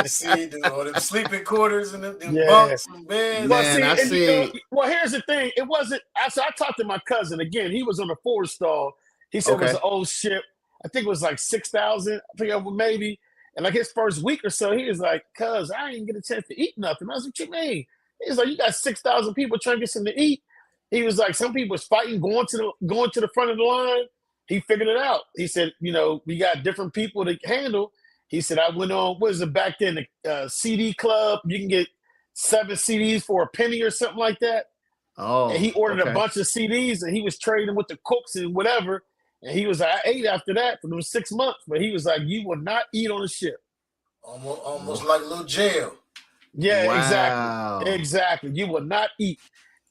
See, them sleeping quarters and them bunks and beds. Well, here's the thing. It wasn't. I talked to my cousin again. He was on a forward stall. He said it was an old ship. I think it was like 6,000. I think maybe. And like his first week or so, he was like, "Cuz I didn't get a chance to eat nothing." I was like, "What you mean?" He was like, "You got 6,000 people trying to get something to eat." He was like, some people was fighting, going to the front of the line. He figured it out. He said, we got different people to handle. He said, I went on, what is it back then, the CD club? You can get 7 CDs for a penny or something like that. Oh, and he ordered a bunch of CDs, and he was trading with the cooks and whatever. And he was like, I ate after that for those 6 months. But he was like, you will not eat on the ship. Almost like a little jail. Yeah, wow. Exactly. You will not eat.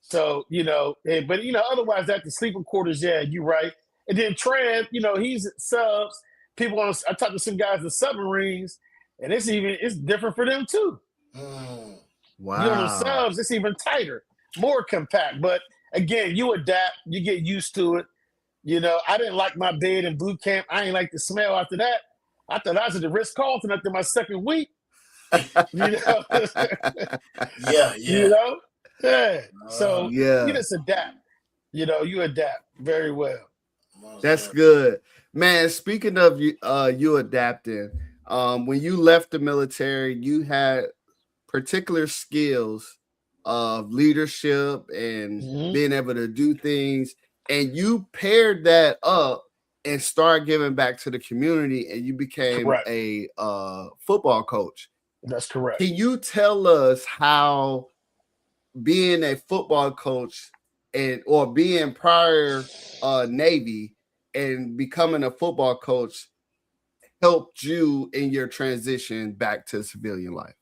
So, but, otherwise at the sleeping quarters, yeah, you're right. And then Trav, he's at subs. I talked to some guys in submarines, and it's different for them too. Wow. On the subs, it's even tighter, more compact. But again, you adapt, you get used to it. I didn't like my bed in boot camp. I ain't like the smell after that. I thought I was at the Ritz-Carlton after my second week. Yeah. Yeah. So you just adapt. You adapt very well. That's good. Man, speaking of you adapting, when you left the military, you had particular skills of leadership and being able to do things, and you paired that up and started giving back to the community, and you became a football coach. That's correct. Can you tell us how being a football coach or being prior Navy and becoming a football coach helped you in your transition back to civilian life?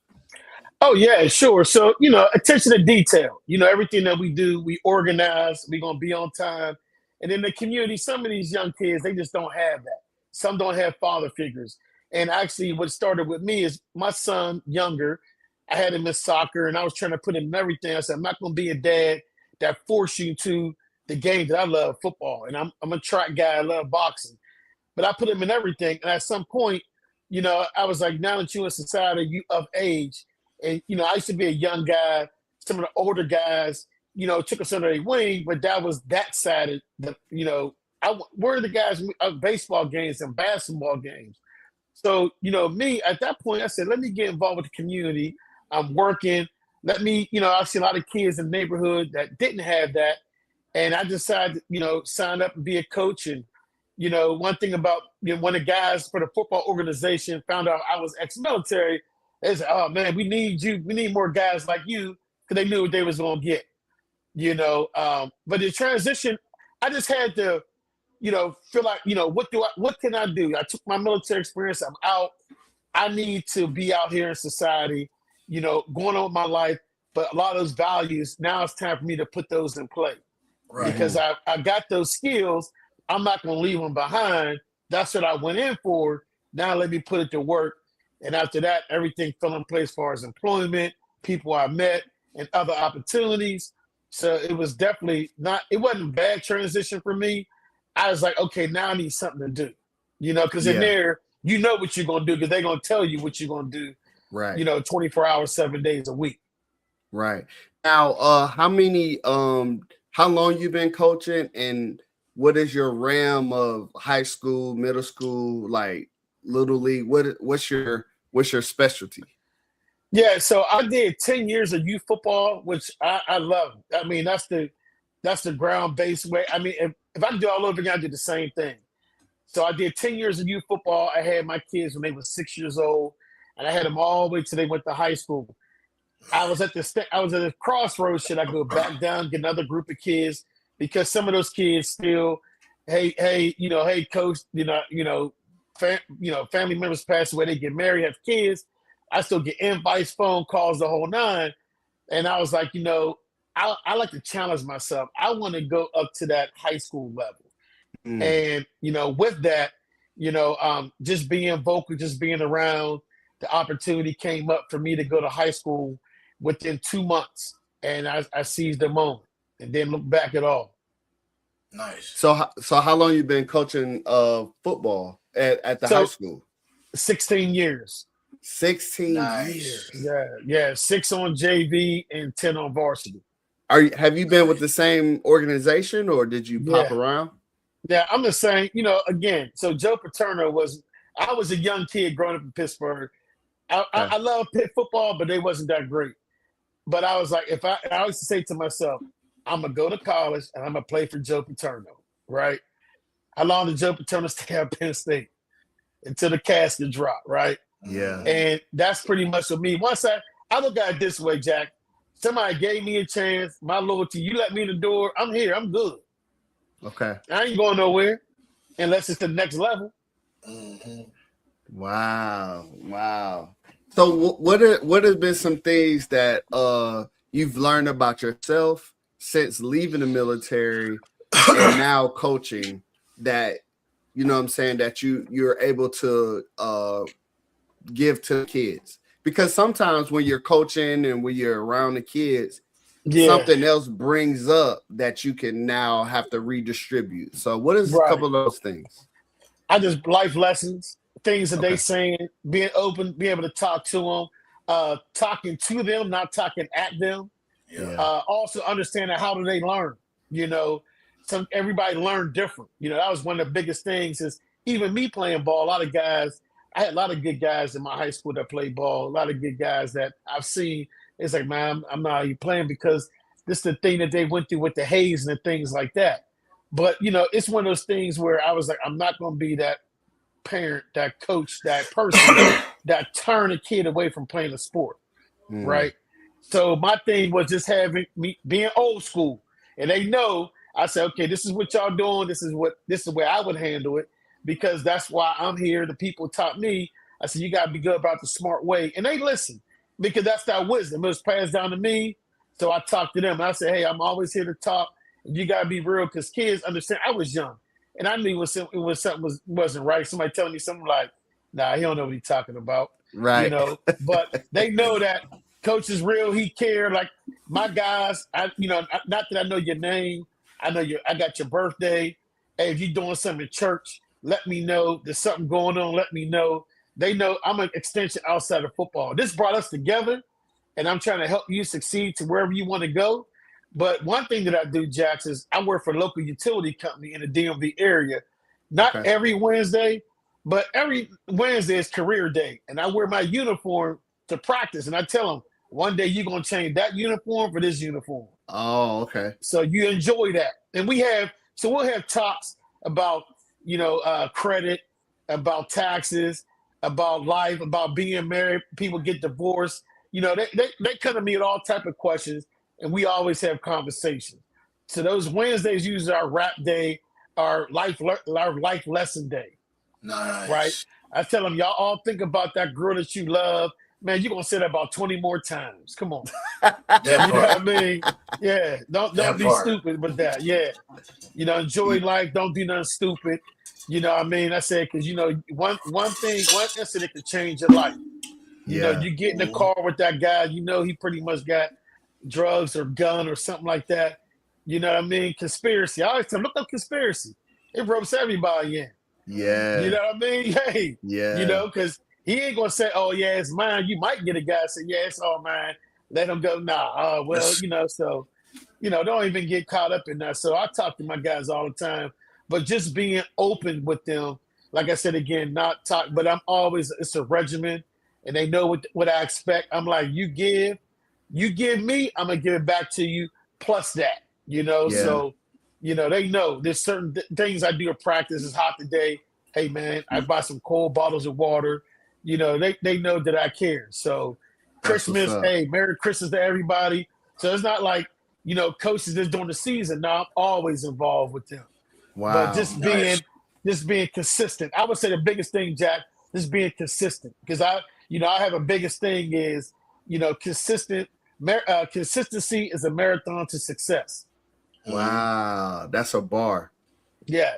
Oh, yeah, sure. So, attention to detail. Everything that we do, we organize, we're going to be on time. And in the community, some of these young kids, they just don't have that. Some don't have father figures. And actually what started with me is my son, younger, I had him in soccer and I was trying to put him in everything. I said, I'm not going to be a dad that force you to the game that I love, football, and I'm a track guy. I love boxing, but I put him in everything. And at some point, I was like, now that you're in society, you of age, and I used to be a young guy. Some of the older guys, took us under their wing, but that was that side of we're the guys of baseball games and basketball games. So, me at that point, I said, let me get involved with the community. I'm working. Let me, I see a lot of kids in the neighborhood that didn't have that. And I decided, sign up and be a coach. And, one thing about when the guys for the football organization found out I was ex-military, they said, oh, man, we need you. We need more guys like you, because they knew what they was going to get, But the transition, I just had to, feel like, what can I do? I took my military experience. I'm out. I need to be out here in society, going on with my life. But a lot of those values, now it's time for me to put those in play. Right. Because I got those skills. I'm not going to leave them behind. That's what I went in for. Now let me put it to work. And after that, everything fell in place as far as employment, people I met, and other opportunities. So it was definitely it wasn't a bad transition for me. I was like, okay, now I need something to do, because in there, what you're going to do, because they're going to tell you what you're going to do, right? 24 hours, 7 days a week. Right. Now, how long you been coaching, and what is your realm of high school, middle school, like little league? What's your specialty? Yeah, so I did 10 years of youth football, which I love. I mean, that's the ground-based way. I mean, if I could do all over again, I did the same thing. So I did 10 years of youth football. I had my kids when they were 6 years old, and I had them all the way till they went to high school. I was at a crossroads. Should I go back down, get another group of kids? Because some of those kids still, hey, coach, family members pass away, they get married, have kids. I still get invites, phone calls, the whole nine. And I was like, I like to challenge myself. I want to go up to that high school level. And, with that, just being vocal, just being around, the opportunity came up for me to go to high school within 2 months. And I seized the moment and didn't look back at all. Nice. So how long you been coaching football at the high school? 16 years. 16 nice. years. Yeah. 6 on JV and 10 on varsity. Have you been with the same organization, or did you pop around? Yeah, I'm the same. Again, so Joe Paterno I was a young kid growing up in Pittsburgh. I love Pitt football, but they wasn't that great. But I was like, I used to say to myself, I'm going to go to college and I'm going to play for Joe Paterno, right? How long did Joe Paterno stay at Penn State? Until the casket dropped, right? Yeah. And that's pretty much for me. Once I look at it this way, Jack. Somebody gave me a chance, my loyalty. You let me in the door, I'm here. I'm good. Okay. I ain't going nowhere unless it's the next level. Mm-hmm. Wow. So what have been some things that you've learned about yourself since leaving the military and now coaching that, that you're able to give to kids? Because sometimes when you're coaching and when you're around the kids, something else brings up that you can now have to redistribute. So what is a couple of those things? Life lessons, things that they saying, being open, being able to talk to them, talking to them, not talking at them. Yeah. Also understanding how do they learn. Everybody learn different. That was one of the biggest things is even me playing ball, I had a lot of good guys in my high school that played ball, a lot of good guys that I've seen. It's like, man, I'm not even playing because this is the thing that they went through with the haze and things like that. But, it's one of those things where I was like, I'm not going to be that parent, that coach, that person that turn a kid away from playing a sport, right? So my thing was just having me being old school. And they know, I said, okay, this is what y'all doing. This is the way I would handle it. Because that's why I'm here. The people taught me. I said, you got to be good about the smart way. And they listen because that's that wisdom. It was passed down to me. So I talked to them. And I said, hey, I'm always here to talk. And you got to be real because kids understand. I was young. And I knew it something wasn't right. Somebody telling me something like, nah, he don't know what he's talking about. Right. But they know that coach is real. He cared. Like my guys, not that I know your name. I know I got your birthday. Hey, if you're doing something in church, let me know. There's something going on, let me know. They know I'm an extension outside of football. This brought us together, and I'm trying to help you succeed to wherever you want to go. But one thing that I do, Jax, is I work for a local utility company in the DMV area. Not every Wednesday, but every Wednesday is career day. And I wear my uniform to practice. And I tell them, one day you're going to change that uniform for this uniform. Oh, okay. So you enjoy that. And we'll have talks about, credit, about taxes, about life, about being married. People get divorced. They come to me with all type of questions, and we always have conversations. So those Wednesdays usually our rap day, our life lesson day. Nice. Right? I tell them, y'all all think about that girl that you love. Man, you're going to say that about 20 more times. Come on. You know what I mean? Yeah. Don't be stupid with that. Yeah. Enjoy life. Don't do nothing stupid. You know what I mean? I said, because, one incident could change your life. You get in the car with that guy, he pretty much got drugs or gun or something like that. You know what I mean? Conspiracy. I always tell them, look up conspiracy. It ropes everybody in. Yeah. You know what I mean? Hey. Yeah. Because he ain't going to say, oh, yeah, it's mine. You might get a guy say, yeah, it's all mine. Let him go. Nah. So, don't even get caught up in that. So I talk to my guys all the time. But just being open with them, like I said, again, not talk, but it's a regimen. And they know what I expect. I'm like, you give me, I'm going to give it back to you, plus that, So, they know there's certain things I do in practice. It's hot today. Hey, man, I buy some cold bottles of water. They know that I care. So Christmas, hey, Merry Christmas to everybody. So it's not like, coaches just during the season. Now I'm always involved with them. Wow. But just being consistent. I would say the biggest thing, Jack, is being consistent. Because I have a biggest thing is, consistency is a marathon to success. Wow. That's a bar. Yeah.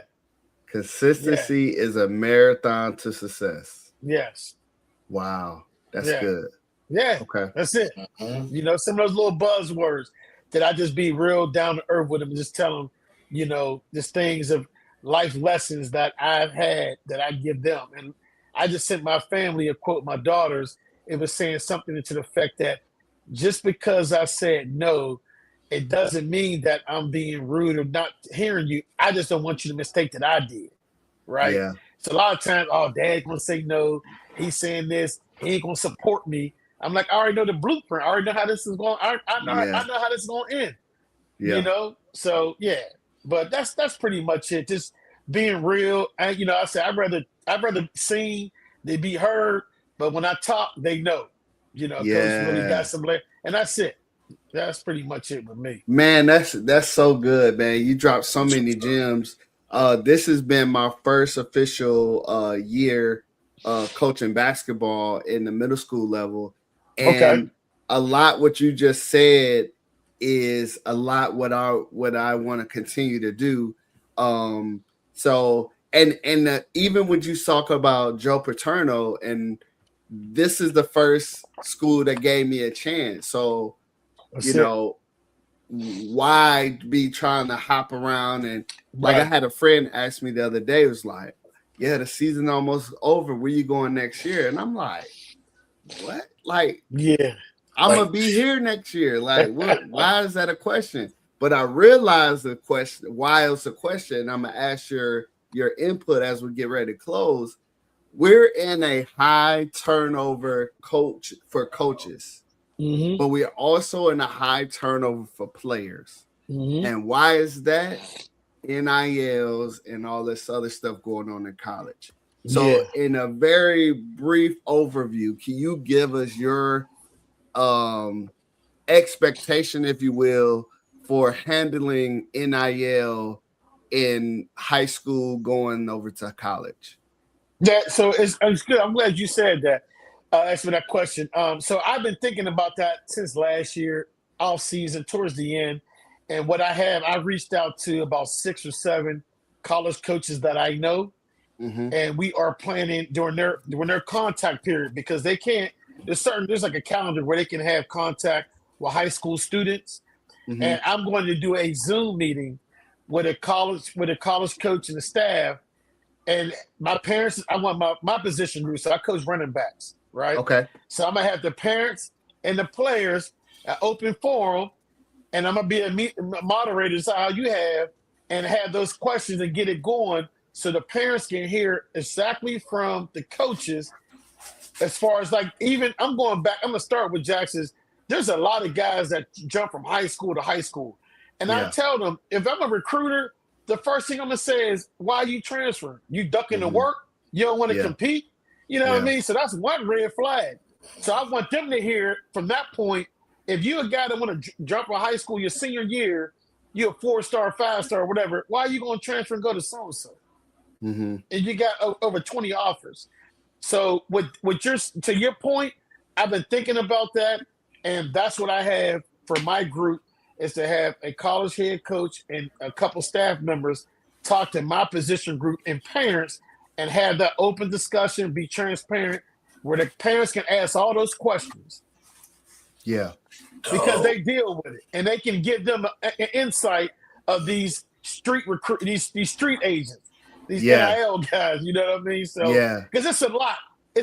Consistency is a marathon to success. Yes. Wow. That's good. Yeah. Okay. That's it. Mm-hmm. Some of those little buzzwords that I just be real down to earth with them and just tell them, just things of life lessons that I've had that I give them. And I just sent my family a quote, my daughters. It was saying something to the effect that just because I said no, it doesn't mean that I'm being rude or not hearing you. I just don't want you to mistake that I did. Right? Yeah. So a lot of times, Dad's going to say no. He's saying this. He ain't going to support me. I'm like, I already know the blueprint. I already know how this is going. I know how this is going to end. Yeah. So, yeah. But that's pretty much it. Just being real. And, I say I'd rather sing than be heard. But when I talk, they know. Coach really got some layer. And that's it. That's pretty much it with me. Man, that's so good, man. You dropped so many gems. This has been my first official year coaching basketball in the middle school level. And a lot what you just said is a lot what I want to continue to do. So even when you talk about Joe Paterno, and this is the first school that gave me a chance. So, why be trying to hop around? And like I had a friend ask me the other day, it was like, yeah, the season almost over. Where you going next year? And I'm like, what? Like, yeah, I'm gonna be here next year. Like, what? Why is that a question? But I realized the question, why it's a question. I'm gonna ask your input as we get ready to close. We're in a high turnover for coaches, but we're also in a high turnover for players. And why is that? NILs and all this other stuff going on in college. So in a very brief overview, can you give us your expectation, if you will, for handling NIL in high school going over to college? Yeah, so it's good. I'm glad you said that. As for that question. So I've been thinking about that since last year, off season, towards the end. And what I've reached out to about 6 or 7 college coaches that I know. And we are planning during their contact period, because they can't, there's like a calendar where they can have contact with high school students. And I'm going to do a Zoom meeting with a college coach and the staff. And my parents, I want my position group, so I coach running backs, right? Okay. So I'm gonna have the parents and the players an open forum, and I'm gonna be a moderator, so how you have, and have those questions and get it going, so the parents can hear exactly from the coaches. As far as like, even I'm going back, I'm gonna start with Jackson's. There's a lot of guys that jump from high school to high school, and I tell them, if I'm a recruiter, the first thing I'm gonna say is, why are you transferring? You ducking the work? You don't want to compete? You know what I mean? So that's one red flag. So I want them to hear from that point, if you're a guy that want to jump from high school your senior year, you're a 4-star, 5-star, whatever, why are you going to transfer and go to so-and-so? And you got over 20 offers. So to your point, I've been thinking about that, and that's what I have for my group, is to have a college head coach and a couple staff members talk to my position group and parents and have that open discussion, be transparent, where the parents can ask all those questions. Yeah. Because they deal with it, and they can give them an insight of these street these street agents, these NIL guys, you know what I mean? So, because it's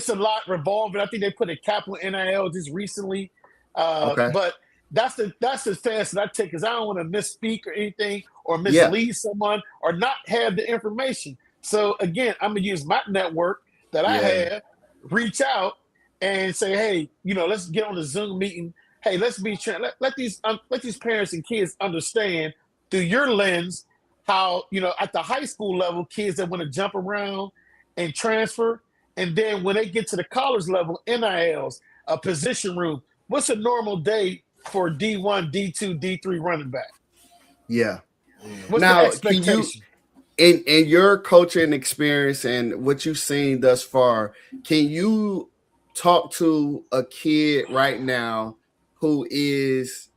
a lot revolving. I think they put a cap on NIL just recently. But that's the stance that I take, because I don't want to misspeak or anything or mislead someone or not have the information. So again, I'm gonna use my network that I have, reach out and say, hey, let's get on the Zoom meeting. Hey, let's be let these parents and kids understand through your lens how, at the high school level, kids that want to jump around and transfer, and then when they get to the college level, NILs, a position room. What's a normal day for D1, D2, D3 running back? Yeah. What's now, the expectation? In your coaching experience and what you've seen thus far, can you talk to a kid right now who is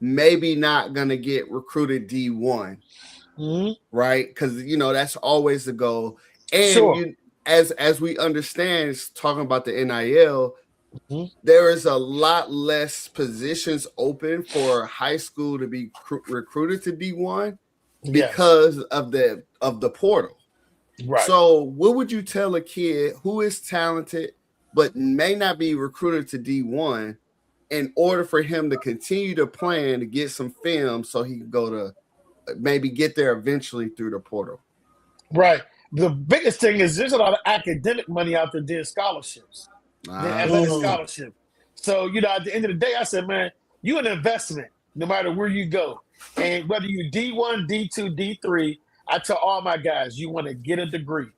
maybe not going to get recruited D1, right? Because, that's always the goal. And as we understand, talking about the NIL, there is a lot less positions open for high school to be recruited to D1 because of the portal. Right. So what would you tell a kid who is talented but may not be recruited to D1 in order for him to continue to plan to get some film so he can go to maybe get there eventually through the portal? Right. The biggest thing is there's a lot of academic money out there doing scholarships. Athletic scholarship. So, at the end of the day, I said, man, you an investment no matter where you go. And whether you D1, D2, D3, I tell all my guys, you want to get a degree.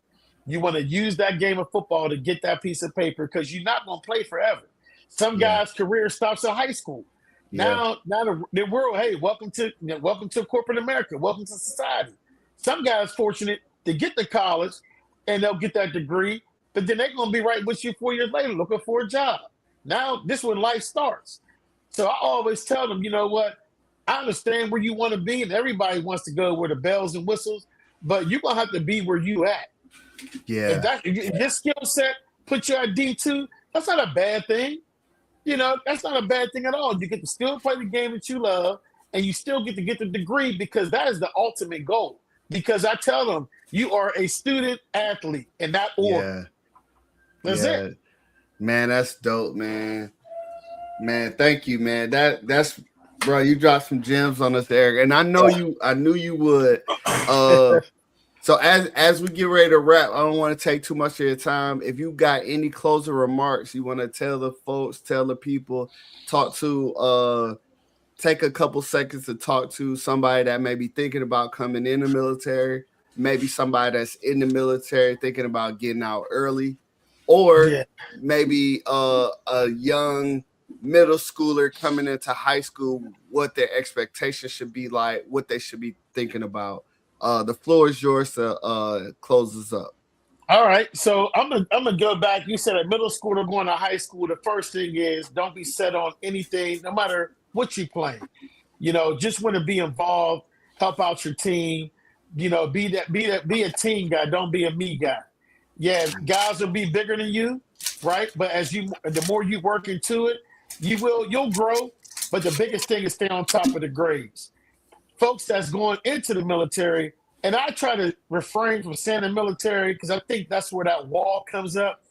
You want to use that game of football to get that piece of paper, because you're not going to play forever. Some guys' career stops in high school. Now the world, hey, welcome to corporate America. Welcome to society. Some guys fortunate to get to college and they'll get that degree, but then they're going to be right with you 4 years later looking for a job. Now, this is when life starts. So I always tell them, you know what? I understand where you want to be, and everybody wants to go where the bells and whistles, but you're going to have to be where you at. Yeah. If your skill set puts you at D2, that's not a bad thing. That's not a bad thing at all. You get to still play the game that you love, and you still get to get the degree, because that is the ultimate goal. Because I tell them, you are a student athlete in that order. That's it. Man, that's dope, man. Man, thank you, man. That's bro, you dropped some gems on us there. And I knew you would. So as we get ready to wrap, I don't want to take too much of your time. If you got any closing remarks you want to tell the folks, tell the people, take a couple seconds to talk to somebody that may be thinking about coming in the military, maybe somebody that's in the military thinking about getting out early, or maybe a young middle schooler coming into high school, what their expectations should be like, what they should be thinking about. The floor is yours to close this up. All right. So I'm gonna go back. You said a middle schooler going to high school. The first thing is, don't be set on anything, no matter what you playing. Just want to be involved, help out your team. Be a team guy. Don't be a me guy. Yeah, guys will be bigger than you, right? But the more you work into it, you'll grow. But the biggest thing is stay on top of the grades. folks that's going into the military, and I try to refrain from saying the military because I think that's where that wall comes up.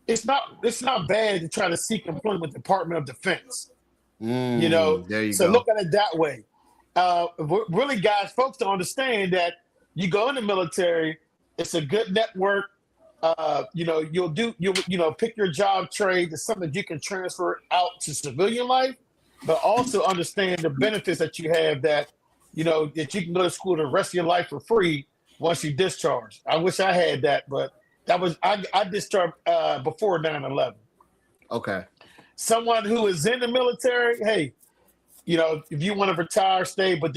It's not bad to try to seek employment with the Department of Defense. There you so go. Look at it that way. Really, guys, folks don't understand that you go in the military, it's a good network. You'll pick your job trade. It's something that you can transfer out to civilian life, but also understand the benefits that you have that you can go to school the rest of your life for free once you discharge. I wish I had that, but I discharged before 9/11. Okay. Someone who is in the military, hey, if you want to retire, stay, but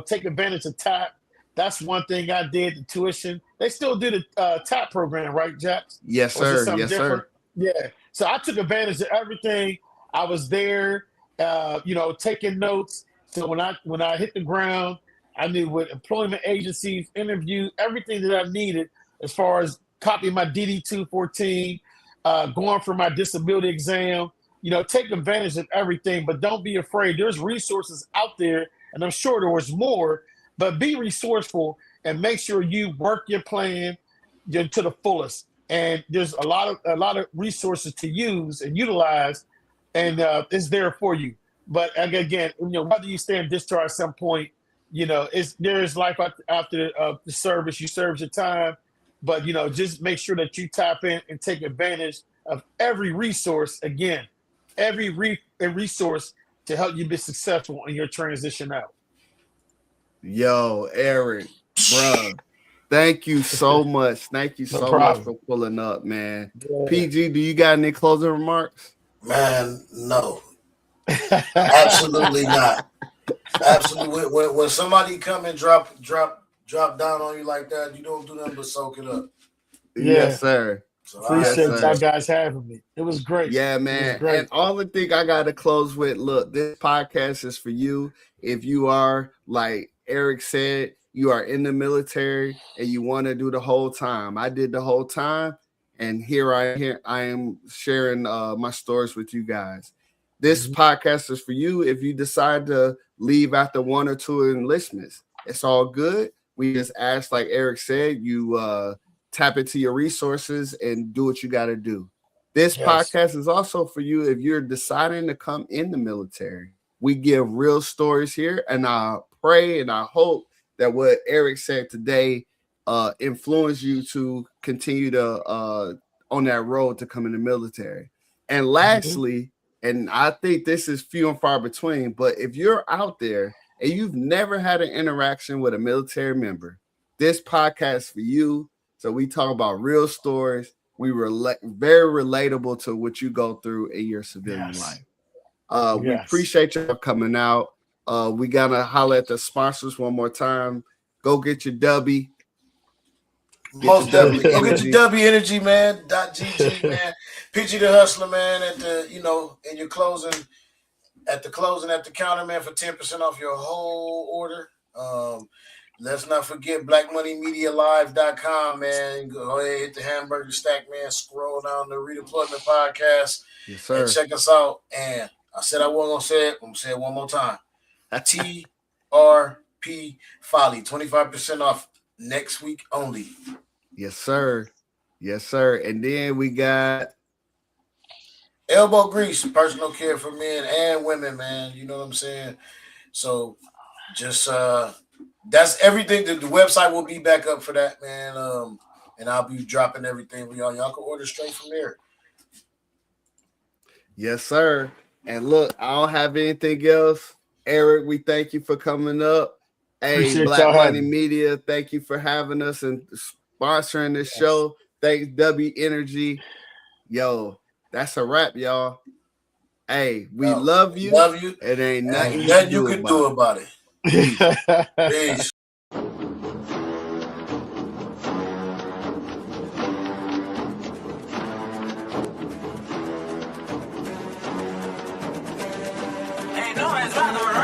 take advantage of TAP. That's one thing I did, the tuition. They still do the TAP program, right, Jax? Yes, sir. Yes, different? sir. Yeah. So I took advantage of everything. I was there, taking notes. So when I hit the ground, I knew what employment agencies, interview, everything that I needed as far as copying my DD-214, going for my disability exam. Take advantage of everything, but don't be afraid. There's resources out there, and I'm sure there was more, but be resourceful and make sure you work your plan to the fullest. And there's a lot of resources to use and utilize, and it's there for you. But again, whether you stay in discharge at some point, there is life after the service. You serve your time, but just make sure that you tap in and take advantage of every resource. Again, every resource to help you be successful in your transition out. Yo, Eric, bro, thank you so much. Thank you so much for pulling up, man. Yeah. PG, do you got any closing remarks? Man, no. Absolutely not. Absolutely. When somebody come and drop down on you like that, you don't do nothing but soak it up. Yes, sir. So appreciate y'all guys having me. It was great. Yeah, man. And all the thing I got to close with, look, this podcast is for you. If you are, like Eric said, you are in the military and you want to do the whole time. I did the whole time, and here I am sharing my stories with you guys. This podcast is for you if you decide to leave after 1 or 2 enlistments. It's all good. We just ask, like Eric said, you tap into your resources and do what you got to do. This podcast is also for you if you're deciding to come in the military. We give real stories here, and I pray and I hope that what Eric said today influence you to continue to on that road to come in the military. And lastly, and I think this is few and far between, but if you're out there and you've never had an interaction with a military member, this podcast is for you. So we talk about real stories. We very relatable to what you go through in your civilian life. We appreciate you coming out. We got to holler at the sponsors one more time. Go get your W. Most definitely. Go get your W Energy, man. .gg, man. PG the Hustler, man, at the, in your closing, at the counter, man, for 10% off your whole order. Let's not forget blackmoneymedialive.com, man. Go ahead, hit the hamburger stack, man. Scroll down the Redeployment Podcast. Yes, sir. And check us out. And I said I wasn't going to say it. I'm going to say it one more time. TRP Folly, 25% off next week only. Yes, sir. Yes, sir. And then we got Elbow Grease, personal care for men and women, man. You know what I'm saying? So just that's everything. The website will be back up for that, man. And I'll be dropping everything for y'all. Y'all can order straight from there. Yes, sir. And look, I don't have anything else. Eric, we thank you for coming up. Hey, appreciate Black Money Media, thank you for having us and sponsoring this show. Thanks, W Energy. Yo, that's a wrap, y'all. Hey, we love you. Love you. It ain't nothing you can do about it. Peace. Ain't no man's rather